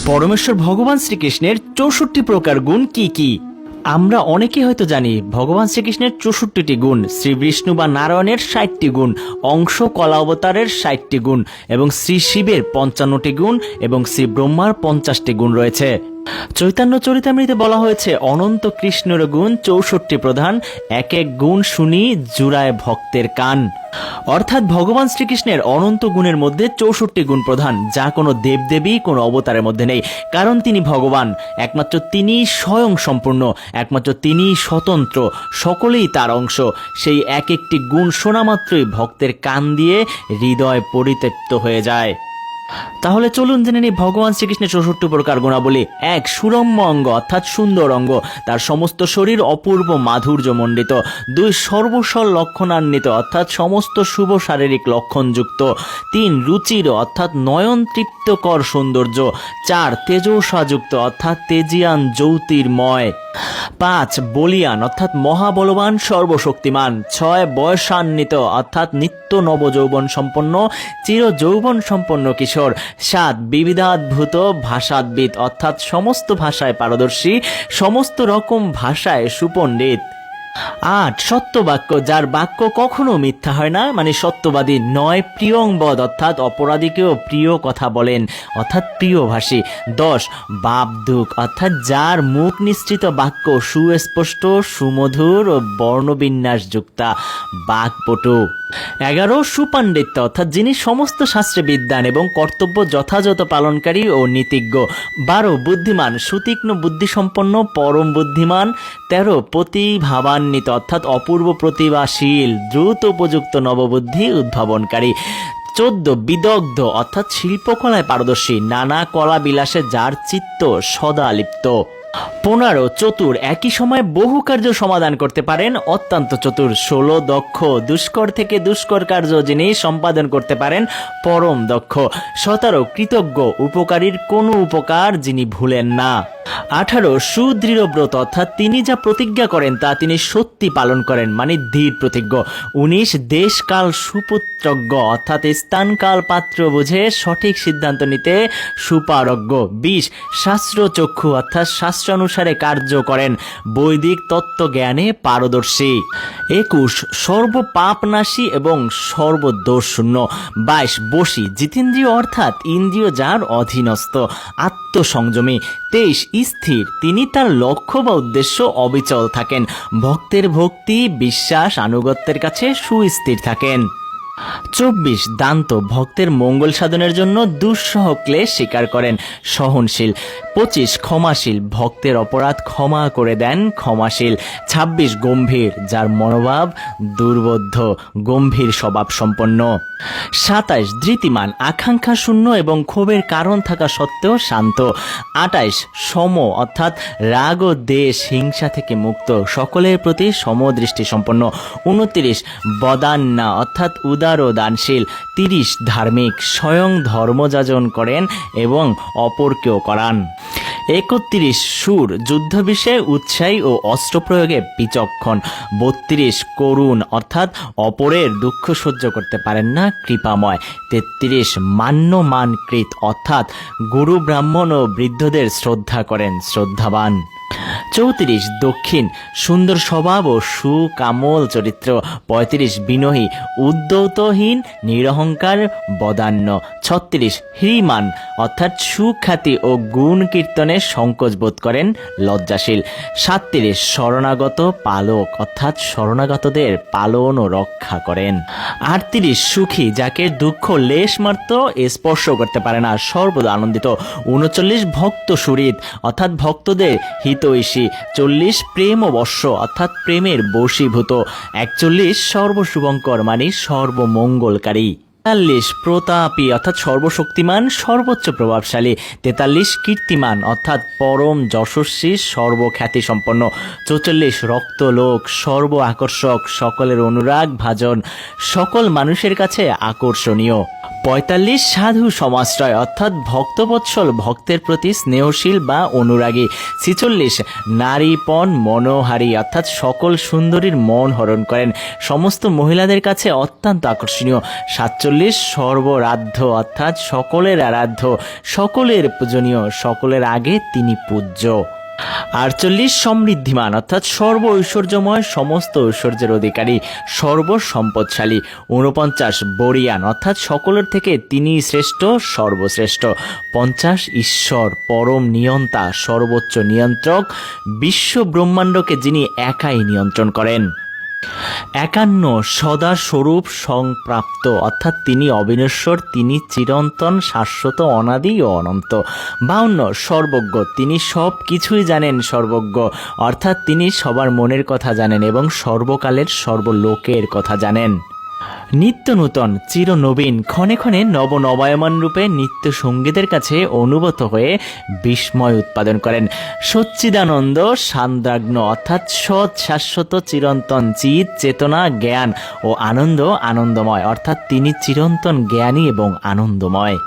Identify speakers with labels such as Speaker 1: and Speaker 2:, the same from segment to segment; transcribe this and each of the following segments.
Speaker 1: পরমেশ্বর ভগবান শ্রীকৃষ্ণের ৬৪ প্রকার গুণ কি কি? আমরা অনেকে হয়তো জানি ভগবান শ্রীকৃষ্ণের ৬৪টি গুণ, শ্রী বিষ্ণু বা নারায়ণের ৬০টি গুণ, অংশ কলা অবতারের ৬০টি গুণ এবং শ্রী শিবের ৫৫টি গুণ এবং শ্রী ব্রহ্মার ৫০টি গুণ রয়েছে। চৈতন্য চরিতামৃতে বলা হয়েছে অনন্ত কৃষ্ণের গুণ ৬৪ প্রধান, এক এক গুণ শুনি জুড়ায় ভক্তের কান। অর্থাৎ ভগবান শ্রীকৃষ্ণের অনন্ত গুণের মধ্যে ৬৪ গুণ প্রধান, যা কোনো দেবদেবী কোনো অবতারের মধ্যে নেই। কারণ তিনি ভগবান, একমাত্র তিনি স্বয়ং সম্পূর্ণ, একমাত্র তিনি স্বতন্ত্র, সকলেই তার অংশ। সেই এক একটি গুণ শোনা মাত্রই ভক্তের কান দিয়ে হৃদয় পরিতৃপ্ত হয়ে যায়। তাহলে চলুন জেনে নিই ভগবান শ্রীকৃষ্ণের ৬৪ প্রকার গুণাবলী। ১. সুরম্য অঙ্গ অর্থাৎ সুন্দর অঙ্গ, তার সমস্ত শরীর অপূর্ব মাধুর্য মণ্ডিত। ২. সর্বস্বল লক্ষণান্বিত অর্থাৎ সমস্ত শুভ শারীরিক লক্ষণযুক্ত। ৩. রুচির অর্থাৎ নয়ন তৃপ্তকর সৌন্দর্য। ৪. তেজসাযুক্ত অর্থাৎ তেজিয়ান জ্যোতির্ময়। ৫. বলিয়ান অর্থাৎ মহাবলবান সর্বশক্তিমান। ৬. বয়সান্বিত অর্থাৎ নিত্য নবযৌবন সম্পন্ন চির যৌবন সম্পন্ন কিশোর। ৭. বিবিধাদ্ভুত ভাষাদ্বিদ অর্থাৎ সমস্ত ভাষায় পারদর্শী, সমস্ত রকম ভাষায় সুপণ্ডিত। ৮. সত্যবাক্য, যার বাক্য কখনো মিথ্যা হয় না, মানে সত্যবাদী। ৯. প্রিয়ংবদ অর্থাৎ অপরাধীকেও প্রিয় কথা বলেন অর্থাৎ প্রিয়ভাষী। ১০. বাবদুক অর্থাৎ যার মুখ নিঃসৃত বাক্য সুস্পষ্ট, সুমধুর ও বর্ণবিন্যাসযুক্তা, বাকপটু। ১১. সুপাণ্ডিত্য অর্থাৎ যিনি সমস্ত শাস্ত্রে বিদ্বান এবং কর্তব্য যথাযথ পালনকারী ও নীতিজ্ঞ। ১২. বুদ্ধিমান, সুতীক্ষ্ণ বুদ্ধিসম্পন্ন, পরম বুদ্ধিমান। ১৩. প্রতিভাবান্বিত অর্থাৎ অপূর্ব প্রতিভাশীল, দ্রুত উপযুক্ত নববুদ্ধি উদ্ভাবনকারী। ১৪. বিদগ্ধ অর্থাৎ শিল্পকলায় পারদর্শী, নানা কলা বিলাসে যার চিত্ত সদা লিপ্ত। ১৫. চতুর, একই সময়ে বহু কার্য সমাধান করতে পারেন, অত্যন্ত চতুর। ১৬. দক্ষ, দুষ্কর থেকে দুষ্কর কার্য যিনি সম্পাদন করতে পারেন, পরম দক্ষ। ১৭. কৃতজ্ঞ, উপকারীর কোনো উপকার যিনি ভুলেন না। ১৮. সুদৃঢ় ব্রত অর্থাৎ তিনি যা প্রতিজ্ঞা করেন তা তিনি সত্যি পালন করেন, মানে দৃঢ় প্রতিজ্ঞ। ১৯. দেশকাল সুপুত্রজ্ঞ অর্থাৎ স্থানকাল পাত্র বুঝে সঠিক সিদ্ধান্ত নিতে সুপারজ্ঞ। ২০. শাস্ত্রচক্ষু অর্থাৎ শাস্ত্রানুসারে কার্য করেন, বৈদিক তত্ত্বজ্ঞানে পারদর্শী। ২১. সর্বপাপনাশী এবং সর্বদোষশূন্য। ২২. বশী, জিতেন্দ্রীয় অর্থাৎ ইন্দ্রিয় যার অধীনস্থ, আত্মসংযমী। ২৩. স্থির, তিনি তার লক্ষ্য বা উদ্দেশ্য অবিচল থাকেন, ভক্তের ভক্তি বিশ্বাস আনুগত্যের কাছে সুস্থির থাকেন। ২৪. দান্ত, ভক্তের মঙ্গল সাধনের জন্য দুঃসহ ক্লেশ স্বীকার করেন, সহনশীল। ২৫. ক্ষমাশীল, ভক্তের অপরাধ ক্ষমা করে দেন, ক্ষমাশীল। ২৬. গম্ভীর, যার মনোভাব দুর্বোধ্য, গম্ভীর স্বভাব সম্পন্ন। ২৭. ধৃতিমান, আকাঙ্ক্ষা শূন্য এবং ক্ষোভের কারণ থাকা সত্ত্বেও শান্ত। ২৮. সম অর্থাৎ রাগ ও দেশ হিংসা থেকে মুক্ত, সকলের প্রতি সমদৃষ্টি সম্পন্ন। ২৯. বদান্না অর্থাৎ উদার ও দানশীল। ৩০. ধার্মিক, স্বয়ং ধর্মযাজন করেন এবং অপরকেও করান। ৩১. সুর, যুদ্ধ বিষয়ে উৎসাহী ও অস্ত্র প্রয়োগে বিচক্ষণ। ৩২. করুণ অর্থাৎ অপরের দুঃখ সহ্য করতে পারেন না, কৃপাময়। ৩৩. মান্যমানকৃত অর্থাৎ গুরু ব্রাহ্মণ ও বৃদ্ধদের শ্রদ্ধা করেন, শ্রদ্ধাবান। ৩৪. দক্ষিণ, সুন্দর স্বভাব ও সুকামল চরিত্র। ৩৫. বিনয়ী, উদ্যতহীন, নিরহংকার, বদান্য। ৩৬. হ্রিমান অর্থাৎ সুখ্যাতি ও গুণ কীর্তনে সংকোচ বোধ করেন, লজ্জাশীল। ৩৭. শরণাগত পালক অর্থাৎ শরণাগতদের পালন ও রক্ষা করেন। ৩৮. সুখী, যাকে দুঃখ লেশ মাত্র স্পর্শ করতে পারে না, সর্বদা আনন্দিত। ৩৯. ভক্ত সুহৃদ অর্থাৎ ভক্তদের হিতৈষী। ৪০. প্রেম বর্ষ অর্থাৎ প্রেমের বশীভূত। ৪১. সর্বশুভঙ্কর মানে সর্বমঙ্গলকারী। ৪৩. প্রতাপী অর্থাৎ সর্বশক্তিমান, সর্বোচ্চ প্রভাবশালী। ৪৩. কীর্তিমান অর্থাৎ পরম যশস্বী, সর্বখ্যাতি সম্পন্ন। ৪৪. রক্তলোক, সর্ব আকর্ষক, সকলের অনুরাগ ভাজন, সকল মানুষের কাছে আকর্ষণীয়। ৪৫. সাধু সমাশ্রয় অর্থাৎ ভক্তবৎসল, ভক্তের প্রতি স্নেহশীল বা অনুরাগী। ৪৬. নারীপণ মনোহারী অর্থাৎ সকল সুন্দরীর মন হরণ করেন, সমস্ত মহিলাদের কাছে অত্যন্ত আকর্ষণীয়। ৪৭. 39 সর্বরাধ্য অর্থাৎ সকলের আরাধ্য, সকলের পূজনীয়, সকলের আগে তিনি পূজ্য। 48 সমৃদ্ধিমান অর্থাৎ সর্ব ঐশ্বর্যময়, সমস্ত ঐশ্বর্যের অধিকারী, সর্বসম্পদশালী। 49 বরিয়ান অর্থাৎ সকলের থেকে তিনি শ্রেষ্ঠ, সর্বশ্রেষ্ঠ। 50 ঈশ্বর, পরম নিয়ন্তা, সর্বোচ্চ নিয়ন্ত্রক, বিশ্ব ব্রহ্মাণ্ডকে যিনি একাই নিয়ন্ত্রণ করেন। 51 সদা স্বরূপ সংপ্রাপ্ত অর্থাৎ তিনি অবিনশ্বর, তিনি চিরন্তন, শাশ্বত, অনাদি ও অনন্ত। 52 সর্বজ্ঞ, তিনি সব কিছুই জানেন, সর্বজ্ঞ অর্থাৎ তিনি সবার মনের কথা জানেন এবং সর্বকালের সর্বলোকের কথা জানেন। নিত্য নূতন, চিরনবীন, ক্ষণে ক্ষণে নবনবায়মান রূপে নিত্য সঙ্গীদের কাছে অনুভূত হয়ে বিস্ময় উৎপাদন করেন। সচ্চিদানন্দ সান্দ্রাগ্ন অর্থাৎ সৎ, শাশ্বত, চিরন্তন, চিত, চেতনা, জ্ঞান ও আনন্দ, আনন্দময় অর্থাৎ তিনি চিরন্তন জ্ঞানী এবং আনন্দময়।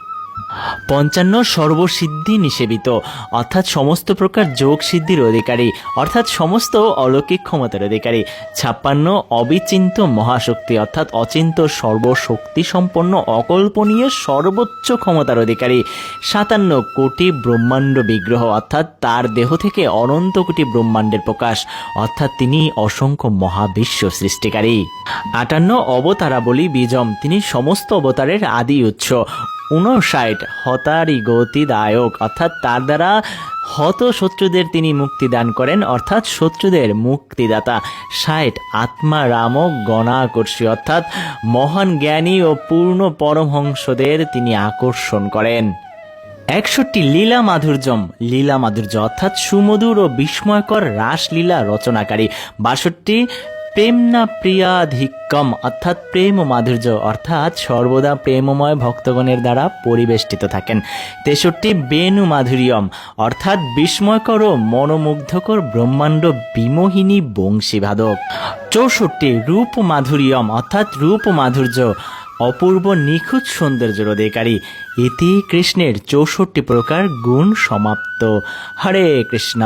Speaker 1: 55 সর্বসিদ্ধি নিষেবিত অর্থাৎ সমস্ত প্রকার যোগ সিদ্ধির অধিকারী অর্থাৎ সমস্ত অলৌকিক ক্ষমতার অধিকারী। 56 অবিচিন্ত মহাশক্তি অর্থাৎ অচিন্ত, সর্বশক্তি সম্পন্ন, অকল্পনীয়, সর্বোচ্চ ক্ষমতার অধিকারী। 57 কোটি ব্রহ্মাণ্ড বিগ্রহ অর্থাৎ তার দেহ থেকে অনন্ত কোটি ব্রহ্মাণ্ডের প্রকাশ অর্থাৎ তিনি অসংখ্য মহাবিশ্ব সৃষ্টিকারী। 58 অবতারাবলী বীজম, তিনি সমস্ত অবতারের আদি উৎস। 59 হতারি গতিদায়ক অর্থাৎ তার দ্বারা হত শত্রুদের তিনি মুক্তি দান করেন অর্থাৎ শত্রুদের মুক্তিদাতা। 60 আত্মা রামক গণাকর্ষী অর্থাৎ মহান জ্ঞানী ও পূর্ণ পরমহংসদের তিনি আকর্ষণ করেন। 61 লীলা মাধুর্যম, লীলা মাধুর্য অর্থাৎ সুমধুর ও বিস্ময়কর রাসলীলা রচনাকারী। 62 প্রেমনা প্রিয়াধিক্যম অর্থাৎ প্রেম ও মাধুর্য অর্থাৎ সর্বদা প্রেমময় ভক্তগণের দ্বারা পরিবেষ্টিত থাকেন। 63 বেণু মাধুর্যম অর্থাৎ বিস্ময়কর ও মনোমুগ্ধকর ব্রহ্মাণ্ড বিমোহিনী বংশীবাদক। 64 রূপ মাধুর্যম অর্থাৎ রূপ মাধুর্য, অপূর্ব নিখুঁত সৌন্দর্যের অধিকারী। ইতি কৃষ্ণের 64 প্রকার গুণ সমাপ্ত। হরে কৃষ্ণ।